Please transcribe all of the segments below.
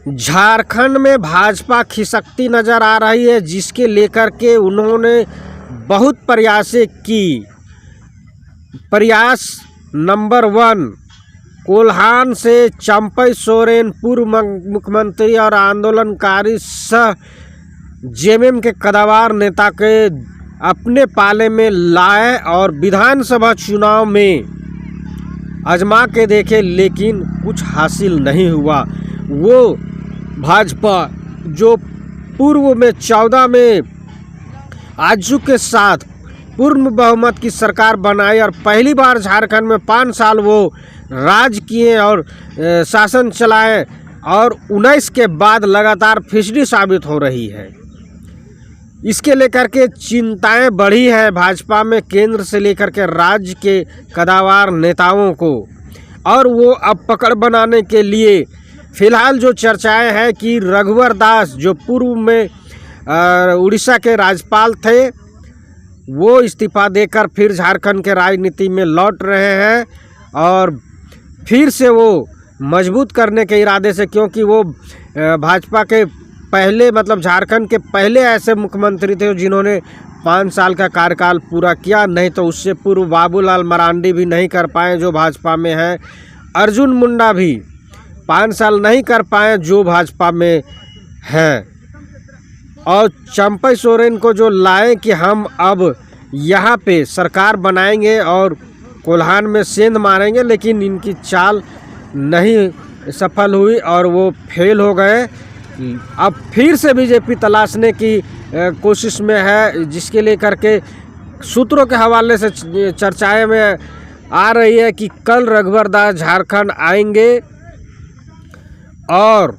झारखंड में भाजपा खिसकती नजर आ रही है, जिसके लेकर के उन्होंने बहुत प्रयासें की। प्रयास नंबर 1, कोल्हान से चंपई सोरेन पूर्व मुख्यमंत्री और आंदोलनकारी सह जेएमएम के कद्दावर नेता के अपने पाले में लाए और विधानसभा चुनाव में आजमा के देखे, लेकिन कुछ हासिल नहीं हुआ। वो भाजपा जो पूर्व में 14 में आजसू के साथ पूर्ण बहुमत की सरकार बनाई और पहली बार झारखंड में 5 साल वो राज किए और शासन चलाए, और 19 के बाद लगातार फिसडी साबित हो रही है। इसके लेकर के चिंताएं बढ़ी है भाजपा में, केंद्र से लेकर के राज्य के कद्दावर नेताओं को। और वो अब पकड़ बनाने के लिए फिलहाल जो चर्चाएं हैं कि रघुवर दास जो पूर्व में उड़ीसा के राज्यपाल थे, वो इस्तीफा देकर फिर झारखंड के राजनीति में लौट रहे हैं और फिर से वो मजबूत करने के इरादे से, क्योंकि वो भाजपा के पहले झारखंड के पहले ऐसे मुख्यमंत्री थे जिन्होंने 5 साल का कार्यकाल पूरा किया। नहीं तो उससे पूर्व बाबूलाल मरांडी भी नहीं कर पाए जो भाजपा में है, अर्जुन मुंडा भी 5 साल नहीं कर पाए जो भाजपा में हैं, और चंपई सोरेन को जो लाए कि हम अब यहाँ पे सरकार बनाएंगे और कोल्हान में सेंध मारेंगे, लेकिन इनकी चाल नहीं सफल हुई और वो फेल हो गए। अब फिर से बीजेपी तलाशने की कोशिश में है, जिसके लेकर के सूत्रों के हवाले से चर्चाएं में आ रही है कि कल रघुवर दास झारखंड आएंगे और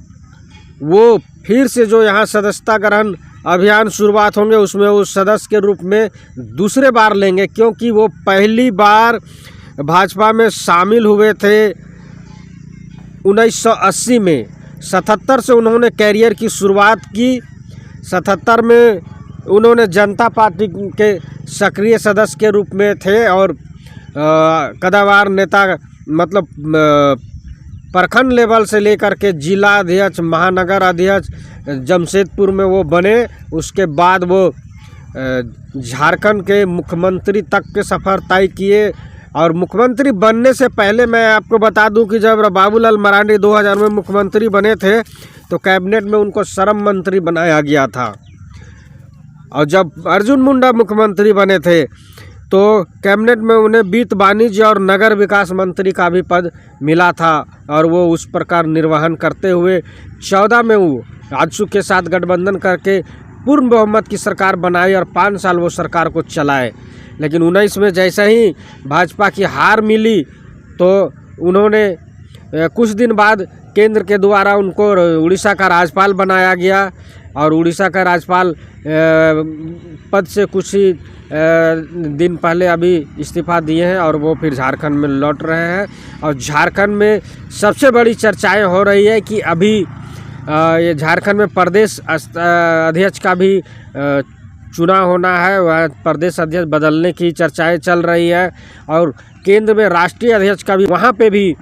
वो फिर से जो यहाँ सदस्यता ग्रहण अभियान शुरुआत होंगे उसमें वो सदस्य के रूप में दूसरे बार लेंगे, क्योंकि वो पहली बार भाजपा में शामिल हुए थे 1980 में। 77 से उन्होंने कैरियर की शुरुआत की। 77 में उन्होंने जनता पार्टी के सक्रिय सदस्य के रूप में थे और कद्दावर नेता प्रखंड लेवल से लेकर के जिला अध्यक्ष, महानगर अध्यक्ष जमशेदपुर में वो बने। उसके बाद वो झारखंड के मुख्यमंत्री तक के सफ़र तय किए। और मुख्यमंत्री बनने से पहले मैं आपको बता दूं कि जब बाबूलाल मरांडी 2000 में मुख्यमंत्री बने थे तो कैबिनेट में उनको श्रम मंत्री बनाया गया था, और जब अर्जुन मुंडा मुख्यमंत्री बने थे तो कैबिनेट में उन्हें वित्त, वाणिज्य और नगर विकास मंत्री का भी पद मिला था, और वो उस प्रकार निर्वहन करते हुए 14 में वो आजसू के साथ गठबंधन करके पूर्ण बहुमत की सरकार बनाई और 5 साल वो सरकार को चलाए। लेकिन 19 में जैसे ही भाजपा की हार मिली तो उन्होंने कुछ दिन बाद केंद्र के द्वारा उनको उड़ीसा का राज्यपाल बनाया गया, और उड़ीसा का राज्यपाल पद से कुछ ही दिन पहले अभी इस्तीफा दिए हैं और वो फिर झारखंड में लौट रहे हैं। और झारखंड में सबसे बड़ी चर्चाएं हो रही है कि अभी ये झारखंड में प्रदेश अध्यक्ष का भी चुनाव होना है, वह प्रदेश अध्यक्ष बदलने की चर्चाएं चल रही है, और केंद्र में राष्ट्रीय अध्यक्ष का भी, वहाँ पे भी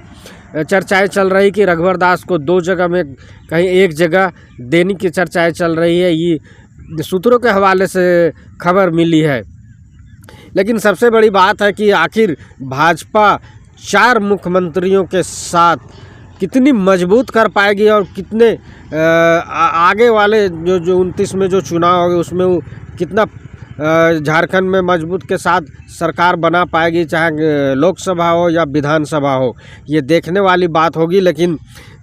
चर्चाएं चल रही कि रघुवर दास को 2 जगह में कहीं एक जगह देने की चर्चाएं चल रही है। ये सूत्रों के हवाले से खबर मिली है। लेकिन सबसे बड़ी बात है कि आखिर भाजपा 4 मुख्यमंत्रियों के साथ कितनी मजबूत कर पाएगी और कितने आगे वाले जो 29 में जो चुनाव होंगे उसमें वो कितना झारखंड में मजबूत के साथ सरकार बना पाएगी, चाहे लोकसभा हो या विधानसभा हो, ये देखने वाली बात होगी। लेकिन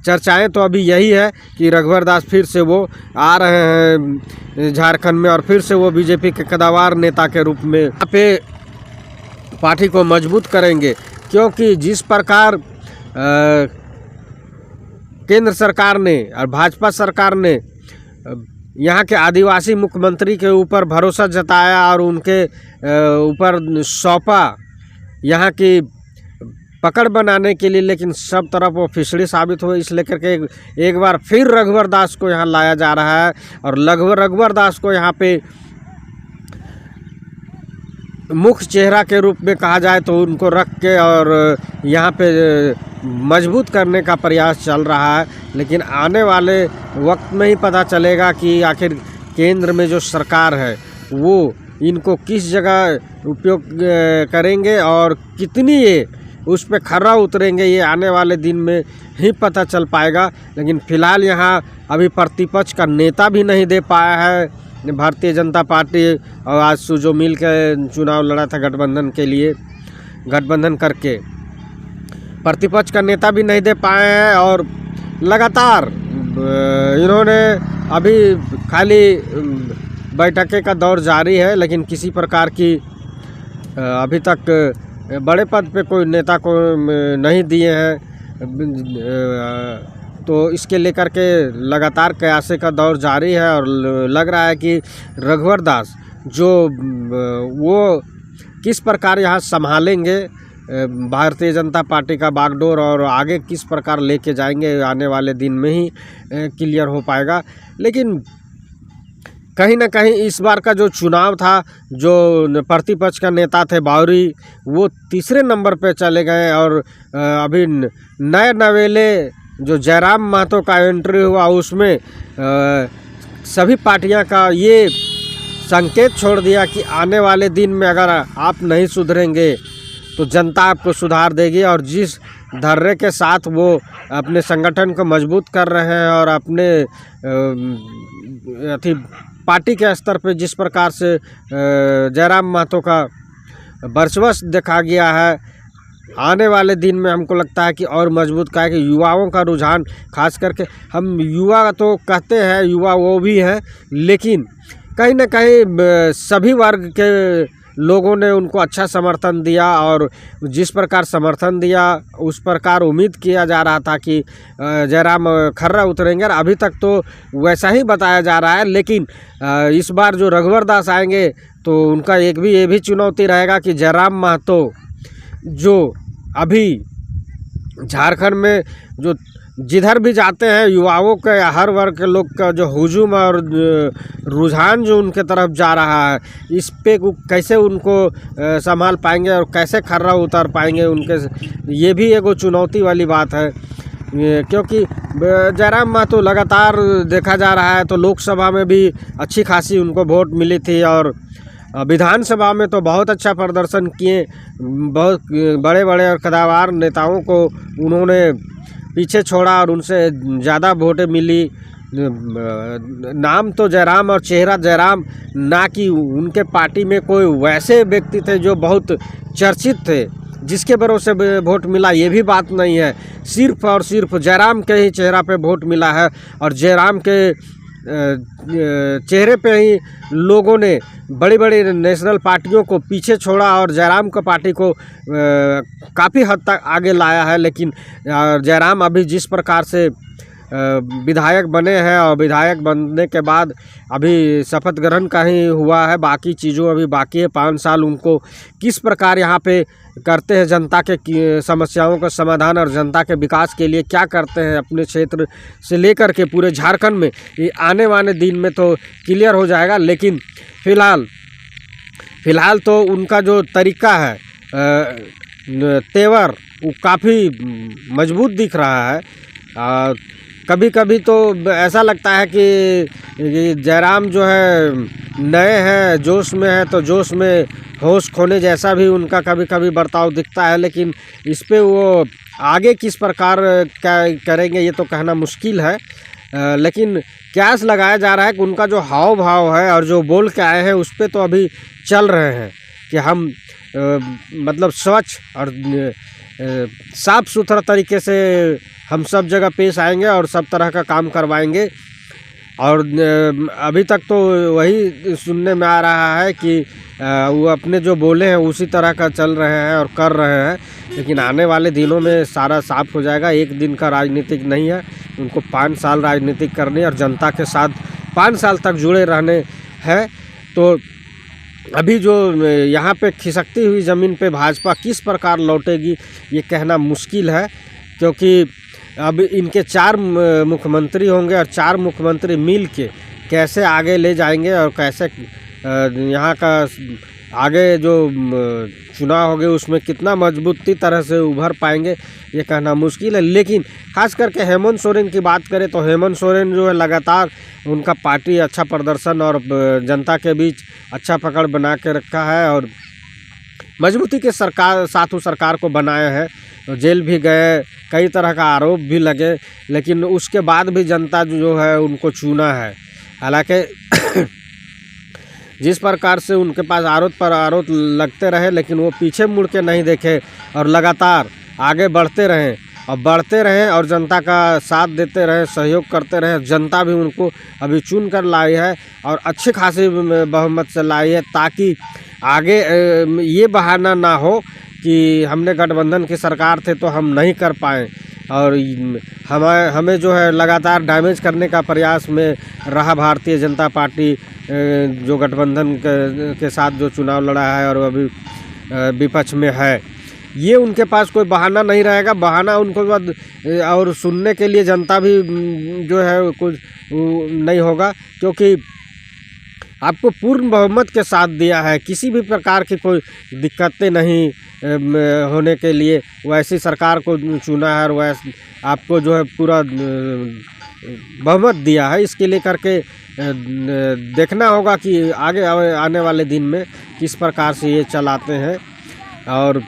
चर्चाएं तो अभी यही है कि रघुवर दास फिर से वो आ रहे हैं झारखंड में और फिर से वो बीजेपी के कद्दावर नेता के रूप में यहाँ पे पार्टी को मजबूत करेंगे, क्योंकि जिस प्रकार केंद्र सरकार ने और भाजपा सरकार ने यहाँ के आदिवासी मुख्यमंत्री के ऊपर भरोसा जताया और उनके ऊपर सौंपा यहाँ की पकड़ बनाने के लिए, लेकिन सब तरफ वो फिसड़ी साबित हुई। इस लेकर के एक बार फिर रघुवर दास को यहाँ लाया जा रहा है, और रघुवर दास को यहाँ पे मुख्य चेहरा के रूप में कहा जाए तो उनको रख के और यहाँ पे मजबूत करने का प्रयास चल रहा है। लेकिन आने वाले वक्त में ही पता चलेगा कि आखिर केंद्र में जो सरकार है वो इनको किस जगह उपयोग करेंगे और कितनी ये उस पर खरा उतरेंगे, ये आने वाले दिन में ही पता चल पाएगा। लेकिन फ़िलहाल यहाँ अभी प्रतिपक्ष का नेता भी नहीं दे पाया है भारतीय जनता पार्टी, और आज सुजो मिल के चुनाव लड़ा था गठबंधन के लिए, गठबंधन करके प्रतिपक्ष का नेता भी नहीं दे पाए हैं। और लगातार इन्होंने अभी खाली बैठकें का दौर जारी है, लेकिन किसी प्रकार की अभी तक बड़े पद पे कोई नेता को नहीं दिए हैं। तो इसके लेकर के लगातार कयासे का दौर जारी है और लग रहा है कि रघुवर दास जो वो किस प्रकार यहाँ संभालेंगे भारतीय जनता पार्टी का बागडोर और आगे किस प्रकार लेके जाएंगे, आने वाले दिन में ही क्लियर हो पाएगा। लेकिन कहीं ना कहीं इस बार का जो चुनाव था, जो प्रतिपक्ष का नेता थे बावरी, वो तीसरे नंबर पे चले गए और अभी नए नवेले जो जयराम महतो का एंट्री हुआ उसमें सभी पार्टियां का ये संकेत छोड़ दिया कि आने वाले दिन में अगर आप नहीं सुधरेंगे तो जनता आपको सुधार देगी। और जिस धर्रे के साथ वो अपने संगठन को मजबूत कर रहे हैं और अपने पार्टी के स्तर पे जिस प्रकार से जयराम महतो का वर्चस्व देखा गया है, आने वाले दिन में हमको लगता है कि और मजबूत का है कि युवाओं का रुझान, खास करके हम युवा तो कहते हैं, युवा वो भी है, लेकिन कहीं ना कहीं सभी वर्ग के लोगों ने उनको अच्छा समर्थन दिया। और जिस प्रकार समर्थन दिया उस प्रकार उम्मीद किया जा रहा था कि जयराम खर्रा उतरेंगे, और अभी तक तो वैसा ही बताया जा रहा है। लेकिन इस बार जो रघुवर दास आएंगे तो उनका ये भी चुनौती रहेगा कि जयराम महतो जो अभी झारखंड में जो जिधर भी जाते हैं युवाओं के, हर वर्ग के लोग का जो हुजूम और रुझान जो उनके तरफ जा रहा है, इस पे कैसे उनको संभाल पाएंगे और कैसे खर्रा उतार पाएंगे उनके, ये भी एगो चुनौती वाली बात है। क्योंकि जयराम महतो लगातार देखा जा रहा है तो लोकसभा में भी अच्छी खासी उनको वोट मिली थी और विधानसभा में तो बहुत अच्छा प्रदर्शन किए, बहुत बड़े बड़े और कदावर नेताओं को उन्होंने पीछे छोड़ा और उनसे ज़्यादा वोटें मिली। नाम तो जयराम और चेहरा जयराम, ना कि उनके पार्टी में कोई वैसे व्यक्ति थे जो बहुत चर्चित थे जिसके भरोसे वोट मिला, ये भी बात नहीं है। सिर्फ और सिर्फ जयराम के ही चेहरा पे वोट मिला है और जयराम के चेहरे पे ही लोगों ने बड़ी बड़ी नेशनल पार्टियों को पीछे छोड़ा और जयराम का पार्टी को काफ़ी हद तक आगे लाया है। लेकिन जयराम अभी जिस प्रकार से विधायक बने हैं और विधायक बनने के बाद अभी शपथ ग्रहण का ही हुआ है, बाकी चीज़ों अभी बाकी है। 5 साल उनको किस प्रकार यहाँ पे करते हैं, जनता के समस्याओं का समाधान और जनता के विकास के लिए क्या करते हैं अपने क्षेत्र से लेकर के पूरे झारखंड में, ये आने वाले दिन में तो क्लियर हो जाएगा। लेकिन फ़िलहाल तो उनका जो तरीका है, तेवर, वो काफ़ी मजबूत दिख रहा है। कभी कभी तो ऐसा लगता है कि जयराम जो है नए हैं, जोश में है, तो जोश में होश खोने जैसा भी उनका कभी कभी बर्ताव दिखता है। लेकिन इस पे वो आगे किस प्रकार क्या करेंगे ये तो कहना मुश्किल है। लेकिन क्यास लगाया जा रहा है कि उनका जो हाव भाव है और जो बोल के आए हैं उस पे तो अभी चल रहे हैं कि हम मतलब स्वच्छ और साफ़ सुथरा तरीके से हम सब जगह पेश आएंगे और सब तरह का काम करवाएंगे। और अभी तक तो वही सुनने में आ रहा है कि वो अपने जो बोले हैं उसी तरह का चल रहे हैं और कर रहे हैं। लेकिन आने वाले दिनों में सारा साफ हो जाएगा। एक दिन का राजनीतिक नहीं है, उनको 5 साल राजनीतिक करने और जनता के साथ 5 साल तक जुड़े रहने हैं। तो अभी जो यहाँ पे खिसकती हुई ज़मीन पे भाजपा किस प्रकार लौटेगी ये कहना मुश्किल है, क्योंकि अब इनके 4 मुख्यमंत्री होंगे और 4 मुख्यमंत्री मिल के कैसे आगे ले जाएंगे और कैसे यहाँ का आगे जो चुनाव होंगे उसमें कितना मजबूती तरह से उभर पाएंगे ये कहना मुश्किल है। लेकिन खास करके हेमंत सोरेन की बात करें तो हेमंत सोरेन जो है लगातार उनका पार्टी अच्छा प्रदर्शन और जनता के बीच अच्छा पकड़ बना के रखा है और मजबूती के साथ सरकार को बनाया है। तो जेल भी गए, कई तरह का आरोप भी लगे, लेकिन उसके बाद भी जनता जो है उनको चुना है। हालांकि जिस प्रकार से उनके पास आरोप पर आरोप लगते रहे, लेकिन वो पीछे मुड़ के नहीं देखे और लगातार आगे बढ़ते रहें और जनता का साथ देते रहे, सहयोग करते रहे। जनता भी उनको अभी चुन कर लाई है और अच्छे खासे बहुमत से लाई है, ताकि आगे ये बहाना ना हो कि हमने गठबंधन की सरकार थे तो हम नहीं कर पाए और हमें जो है लगातार डैमेज करने का प्रयास में रहा भारतीय जनता पार्टी, जो गठबंधन के साथ जो चुनाव लड़ा है और अभी विपक्ष में है। ये उनके पास कोई बहाना नहीं रहेगा। बहाना उनको बाद और सुनने के लिए जनता भी जो है कुछ नहीं होगा, क्योंकि आपको पूर्ण बहुमत के साथ दिया है। किसी भी प्रकार की कोई दिक्कतें नहीं होने के लिए वैसी सरकार को चुना है और वैसे आपको जो है पूरा बहुमत दिया है। इसके लिए करके देखना होगा कि आगे आने वाले दिन में किस प्रकार से ये चलाते हैं। और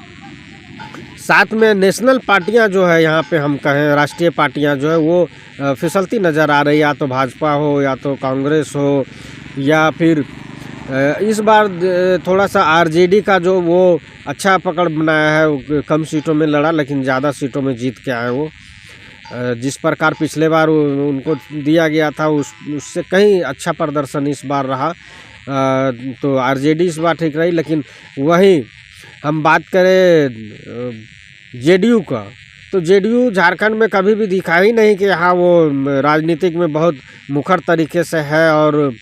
साथ में नेशनल पार्टियां जो है, यहाँ पे हम कहें राष्ट्रीय पार्टियां जो है वो फिसलती नज़र आ रही, या तो भाजपा हो या तो कांग्रेस हो, या फिर इस बार थोड़ा सा आरजेडी का जो वो अच्छा पकड़ बनाया है, कम सीटों में लड़ा लेकिन ज़्यादा सीटों में जीत के आए। वो जिस प्रकार पिछले बार उनको दिया गया था उससे कहीं अच्छा प्रदर्शन इस बार रहा। तो आरजेडी इस बार ठीक रही। लेकिन वहीं हम बात करें जेडीयू का, तो जेडीयू झारखंड में कभी भी दिखा ही नहीं कि हाँ वो राजनीतिक में बहुत मुखर तरीके से है और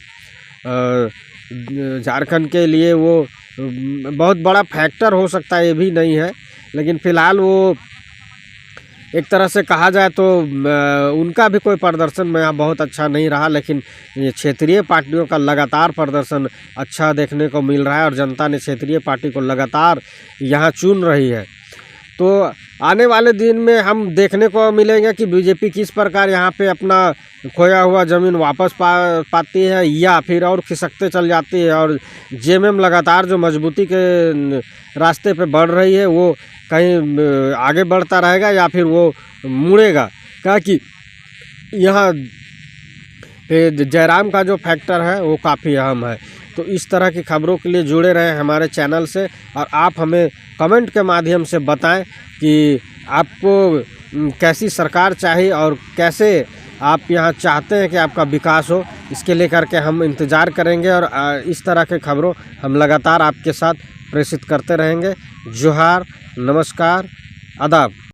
झारखंड के लिए वो बहुत बड़ा फैक्टर हो सकता है, ये भी नहीं है। लेकिन फ़िलहाल वो एक तरह से कहा जाए तो उनका भी कोई प्रदर्शन में यहाँ बहुत अच्छा नहीं रहा, लेकिन ये क्षेत्रीय पार्टियों का लगातार प्रदर्शन अच्छा देखने को मिल रहा है और जनता ने क्षेत्रीय पार्टी को लगातार यहाँ चुन रही है। तो आने वाले दिन में हम देखने को मिलेंगे कि बीजेपी किस प्रकार यहाँ पे अपना खोया हुआ ज़मीन वापस पाती है या फिर और खिसकते चल जाती है। और जेएमएम लगातार जो मजबूती के रास्ते पे बढ़ रही है वो कहीं आगे बढ़ता रहेगा या फिर वो मुड़ेगा, क्योंकि यहाँ जयराम का जो फैक्टर है वो काफ़ी अहम है। तो इस तरह की खबरों के लिए जुड़े रहें हमारे चैनल से और आप हमें कमेंट के माध्यम से बताएं कि आपको कैसी सरकार चाहिए और कैसे आप यहाँ चाहते हैं कि आपका विकास हो। इसके लिए करके हम इंतज़ार करेंगे और इस तरह के खबरों हम लगातार आपके साथ प्रेषित करते रहेंगे। जोहार, नमस्कार, आदाब।